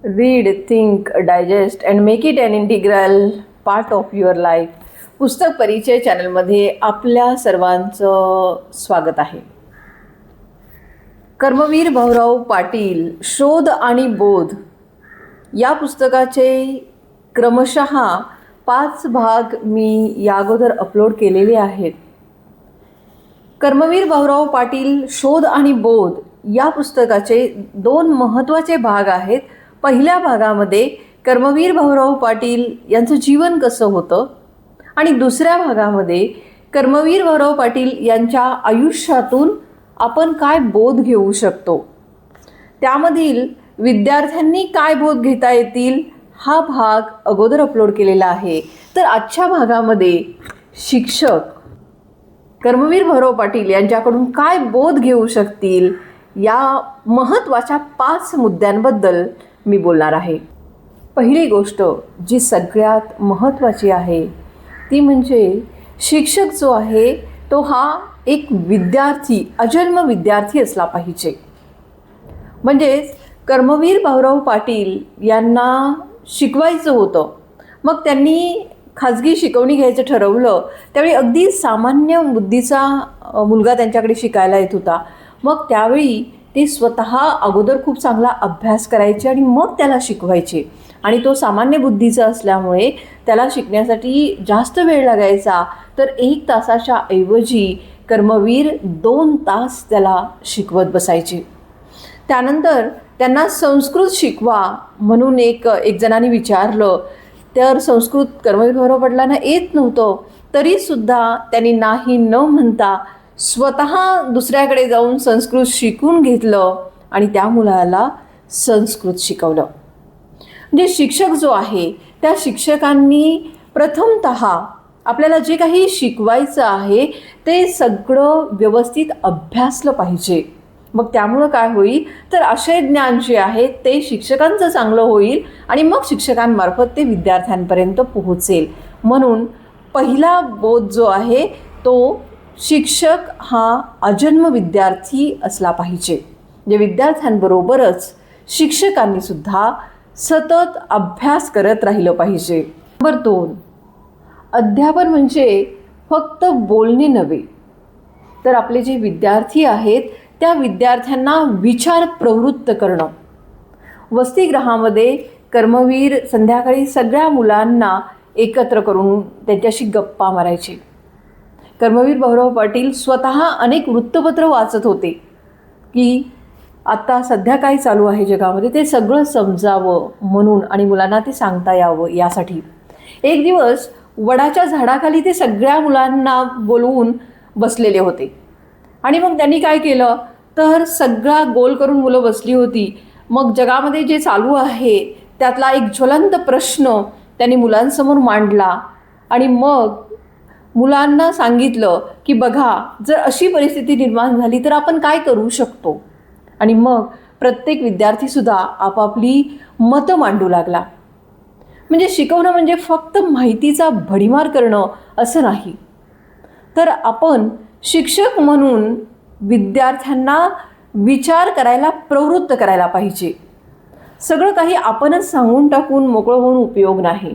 Read, think, digest and make it an integral part of your life. Pustak Parichay चॅनलमध्ये आपल्या सर्वांचं स्वागत आहे. कर्मवीर भाऊराव पाटील शोध आणि बोध या पुस्तकाचे क्रमशः 5 भाग मी या अगोदर अपलोड केलेले आहेत. कर्मवीर भाऊराव पाटील शोध आणि बोध या पुस्तकाचे 2 महत्त्वाचे भाग आहेत. पहिल्या भागामध्ये कर्मवीर भाऊराव पाटील यांचं जीवन कसं होतं आणि दुसऱ्या भागामध्ये कर्मवीर भाऊराव पाटील यांच्या आयुष्यातून आपण काय बोध घेऊ शकतो, त्यामधील विद्यार्थ्यांनी काय बोध घेता येतील हा भाग अगोदर अपलोड केलेला आहे. तर आजच्या भागामध्ये शिक्षक कर्मवीर भाऊराव पाटील यांच्याकडून काय बोध घेऊ शकतील या महत्त्वाच्या 5 मुद्द्यांबद्दल मी बोलणार आहे. पहिली गोष्ट जी सगळ्यात महत्त्वाची आहे ती म्हणजे शिक्षक जो आहे तो हा एक विद्यार्थी, अजन्म विद्यार्थी असला पाहिजे. म्हणजेच कर्मवीर भाऊराव पाटील यांना शिकवायचं होतं. मग त्यांनी खाजगी शिकवणी घ्यायचं ठरवलं. त्यावेळी अगदी सामान्य बुद्धीचा मुलगा त्यांच्याकडे शिकायला येत होता. मग त्यावेळी ते स्वतः अगोदर खूप चांगला अभ्यास करायचे आणि मग त्याला शिकवायचे. आणि तो सामान्य बुद्धीचा असल्यामुळे त्याला शिकण्यासाठी जास्त वेळ लागायचा. तर 1 तासाच्या ऐवजी कर्मवीर 2 तास त्याला शिकवत बसायचे. त्यानंतर त्यांना संस्कृत शिकवा म्हणून एक जणांनी विचारलं. तर संस्कृत कर्मवीर भाऊराव पाटलांना येत नव्हतं. तरीसुद्धा त्यांनी नाही न म्हणता स्वतः दुसऱ्याकडे जाऊन संस्कृत शिकून घेतलं आणि त्या मुलाला संस्कृत शिकवलं. म्हणजे शिक्षक जो आहे त्या शिक्षकांनी प्रथमतः आपल्याला जे काही शिकवायचं आहे ते सगळं व्यवस्थित अभ्यासलं पाहिजे. मग त्यामुळं काय होईल तर आशय ज्ञान जे आहे ते शिक्षकांचं चांगलं होईल आणि मग शिक्षकांमार्फत ते विद्यार्थ्यांपर्यंत पोहोचेल. म्हणून पहिला बोध जो आहे तो शिक्षक हा अजन्म विद्यार्थी असला पाहिजे. जे विद्यार्थ्यांबरोबरच शिक्षकांनी सुद्धा सतत अभ्यास करत राहिलं पाहिजे. नंबर 2, अध्यापन म्हणजे फक्त बोलणे नव्हे तर आपले जे विद्यार्थी आहेत त्या विद्यार्थ्यांना विचार प्रवृत्त करणं. वसतिगृहामध्ये कर्मवीर संध्याकाळी सगळ्या मुलांना एकत्र करून त्यांच्याशी गप्पा मारायचे. कर्मवीर भाऊराव पाटील स्वतः अनेक वृत्तपत्र वाचत होते की आत्ता सध्या काय चालू आहे जगामध्ये ते सगळं समजावं म्हणून आणि मुलांना ते सांगता यावं यासाठी. एक दिवस वडाच्या झाडाखाली ते सगळ्या मुलांना बोलवून बसलेले होते आणि मग त्यांनी काय केलं तर सगळा गोल करून मुलं बसली होती. मग जगामध्ये जे चालू आहे त्यातला एक ज्वलंत प्रश्न त्यांनी मुलांसमोर मांडला आणि मग मुलांना सांगितलं की बघा, जर अशी परिस्थिती निर्माण झाली तर आपण काय करू शकतो. आणि मग प्रत्येक विद्यार्थीसुद्धा आपापली मतं मांडू लागला. म्हणजे शिकवणं म्हणजे फक्त माहितीचा भडीमार करणं असं नाही, तर आपण शिक्षक म्हणून विद्यार्थ्यांना विचार करायला प्रवृत्त करायला पाहिजे. सगळं काही आपणच सांगून टाकून मोकळं होऊन उपयोग नाही,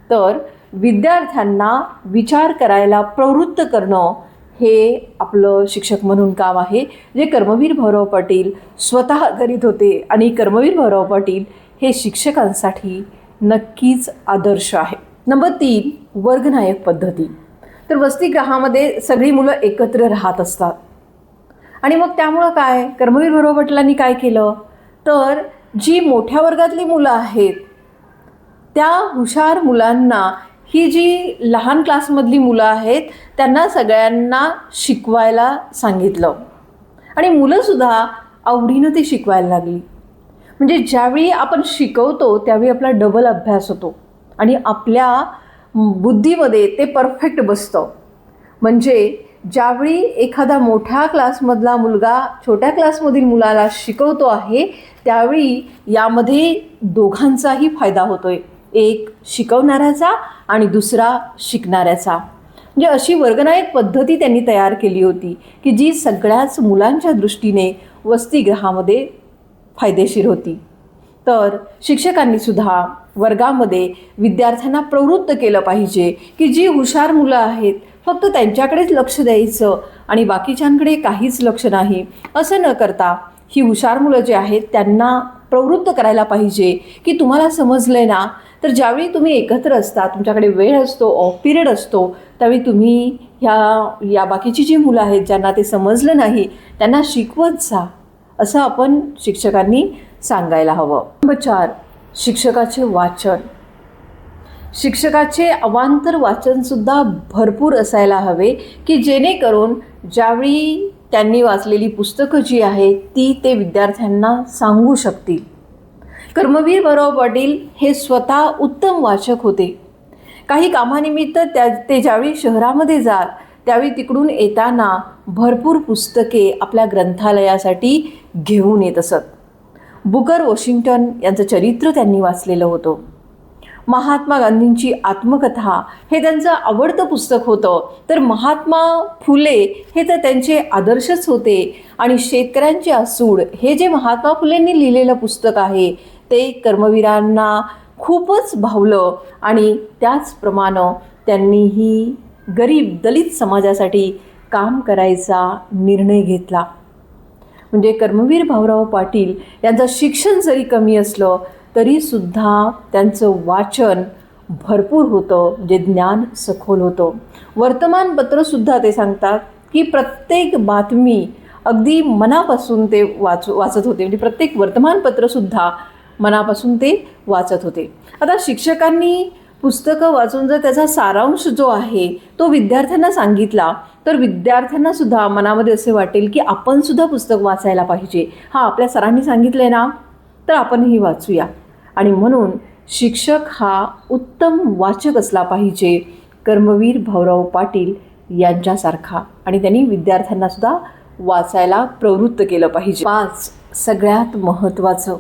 तर विद्यार्थ्यांना विचार करायला प्रवृत्त करणं हे आपलं शिक्षक म्हणून काम आहे, जे कर्मवीर भाऊराव पाटील स्वतः करीत होते. आणि कर्मवीर भाऊराव पाटील हे शिक्षकांसाठी नक्कीच आदर्श आहे. नंबर 3, वर्गनायक पद्धती. तर वसतिगृहामध्ये सगळी मुलं एकत्र राहत असतात आणि मग त्यामुळं काय कर्मवीर भाऊराव पाटलांनी काय केलं तर जी मोठ्या वर्गातली मुलं आहेत त्या हुशार मुलांना ही जी लहान क्लासमधली मुलं आहेत त्यांना सगळ्यांना शिकवायला सांगितलं आणि मुलंसुद्धा आवडीनं ते शिकवायला लागली. म्हणजे ज्यावेळी आपण शिकवतो त्यावेळी आपला डबल अभ्यास होतो आणि आपल्या बुद्धीमध्ये ते परफेक्ट बसतं. म्हणजे ज्यावेळी एखादा मोठ्या क्लासमधला मुलगा छोट्या क्लासमधील मुलाला शिकवतो आहे त्यावेळी यामध्ये दोघांचाही फायदा होतोय, एक शिकवणाऱ्याचा आणि दुसरा शिकणाऱ्याचा. म्हणजे अशी वर्गनायक पद्धती त्यांनी तयार केली होती की जी सगळ्याच मुलांच्या दृष्टीने वसतिगृहामध्ये फायदेशीर होती. तर शिक्षकांनी सुद्धा वर्गामध्ये विद्यार्थ्यांना प्रवृत्त केलं पाहिजे की जी हुशार मुलं आहेत फक्त त्यांच्याकडेच लक्ष द्यायचं आणि बाकीच्यांकडे काहीच लक्ष नाही, असं न करता ही हुशार मुलं जे आहेत त्यांना प्रवृत्त करायला पाहिजे की तुम्हाला समजलं आहे ना, तर ज्यावेळी तुम्ही एकत्र असता, तुमच्याकडे वेळ असतो, ऑफ पिरियड असतो, त्यावेळी तुम्ही या बाकीची जी मुलं आहेत ज्यांना ते समजलं नाही त्यांना शिकवत जा, असं आपण शिक्षकांनी सांगायला हवं. नंबर 4, शिक्षकाचे वाचन. शिक्षकाचे अवांतर वाचनसुद्धा भरपूर असायला हवे की जेणेकरून ज्यावेळी त्यांनी वाचलेली पुस्तकं जी आहेत ती ते विद्यार्थ्यांना सांगू शकतील. कर्मवीर भाऊराव पाटील हे स्वतः उत्तम वाचक होते. काही कामानिमित्त ते ज्यावेळी शहरामध्ये जात त्यावेळी तिकडून येताना भरपूर पुस्तके आपल्या ग्रंथालयासाठी घेऊन येत असत. बुकर वॉशिंग्टन यांचं चरित्र त्यांनी वाचलेलं होतं. महात्मा गांधींची आत्मकथा हे त्यांचं आवडतं पुस्तक होतं. तर महात्मा फुले हे तर त्यांचे आदर्शच होते. आणि शेतकऱ्यांचे असूड हे जे महात्मा फुलेंनी लिहिलेलं पुस्तक आहे ते कर्मवीरांना खूपच भावलं आणि त्याचप्रमाणे त्यांनीही गरीब दलित समाजासाठी काम करायचा निर्णय घेतला. म्हणजे कर्मवीर भाऊराव पाटील यांचं शिक्षण जरी कमी असलं तरीसुद्धा त्यांचं वाचन भरपूर होतं, जे ज्ञान सखोल होतं. वर्तमानपत्रसुद्धा ते सांगतात की प्रत्येक बातमी अगदी मनापासून ते वाचत होते. म्हणजे प्रत्येक वर्तमानपत्रसुद्धा मनापासून ते वाचत होते. आता शिक्षकांनी पुस्तकं वाचून जर त्याचा सारांश जो आहे तो विद्यार्थ्यांना सांगितला तर विद्यार्थ्यांनासुद्धा मनामध्ये असे वाटेल की आपणसुद्धा पुस्तक वाचायला पाहिजे. आपल्या सरांनी सांगितलं आहे ना, तर आपणही वाचूया. आणि म्हणून शिक्षक हा उत्तम वाचक असला पाहिजे कर्मवीर भाऊराव पाटील यांच्यासारखा. आणि त्यांनी विद्यार्थ्यांनासुद्धा वाचायला प्रवृत्त केलं पाहिजे. 5, सगळ्यात महत्त्वाचं,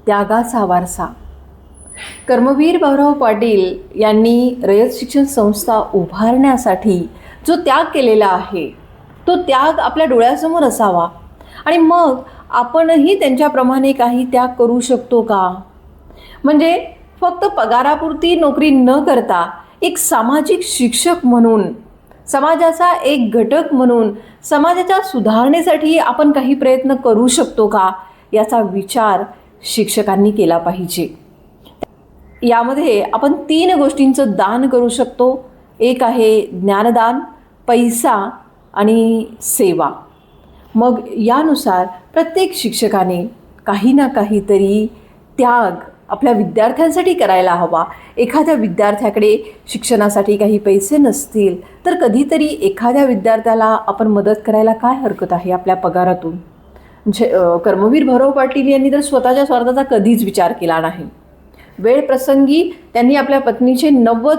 त्यागाचा वारसा. कर्मवीर भाऊराव पाटील यांनी रयत शिक्षण संस्था उभारण्यासाठी जो त्याग केलेला आहे तो त्याग आपल्या डोळ्यासमोर असावा. आणि मग आपणही त्यांच्याप्रमाणे काही त्याग करू शकतो का? म्हणजे फक्त पगारापुरती नोकरी न करता एक सामाजिक शिक्षक म्हणून, समाजाचा एक घटक म्हणून समाजाच्या सुधारणेसाठी आपण काही प्रयत्न करू शकतो का, याचा विचार शिक्षकांनी केला पाहिजे. यामध्ये आपण 3 गोष्टींचं दान करू शकतो. एक आहे ज्ञानदान, पैसा आणि सेवा. मग यानुसार प्रत्येक शिक्षकाने काही ना काहीतरी त्याग आपल्या विद्यार्थ्यांसाठी करायला हवा. एखाद्या विद्यार्थ्याकडे शिक्षणासाठी काही पैसे नसतील तर कधीतरी एखाद्या विद्यार्थ्याला आपण मदत करायला काय हरकत आहे आपल्या पगारातून. कर्मवीर भाऊराव पाटील यांनी तर स्वतःच्या स्वार्थाचा कधीच विचार केला नाही. वेळ प्रसंगी त्यांनी आपल्या पत्नीचे 90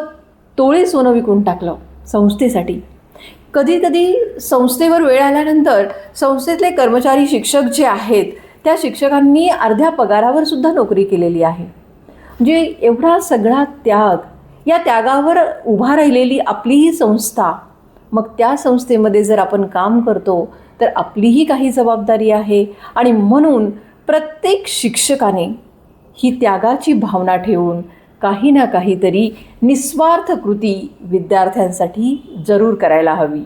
तोळे सोनं विकून टाकलं संस्थेसाठी. कधीकधी संस्थेवर वेळ आल्यानंतर संस्थेतले कर्मचारी शिक्षक जे आहेत त्या शिक्षकांनी अर्ध्या पगारावर सुद्धा नोकरी केलेली आहे. म्हणजे एवढा सगळा त्याग, या त्यागावर उभा राहिलेली आपली ही संस्था, मग त्या संस्थेमध्ये जर आपण काम करतो तर आपलीही काही जबाबदारी आहे. आणि म्हणून प्रत्येक शिक्षकाने ही त्यागाची भावना ठेवून काही ना काहीतरी निस्वार्थ कृती विद्यार्थ्यांसाठी जरूर करायला हवी.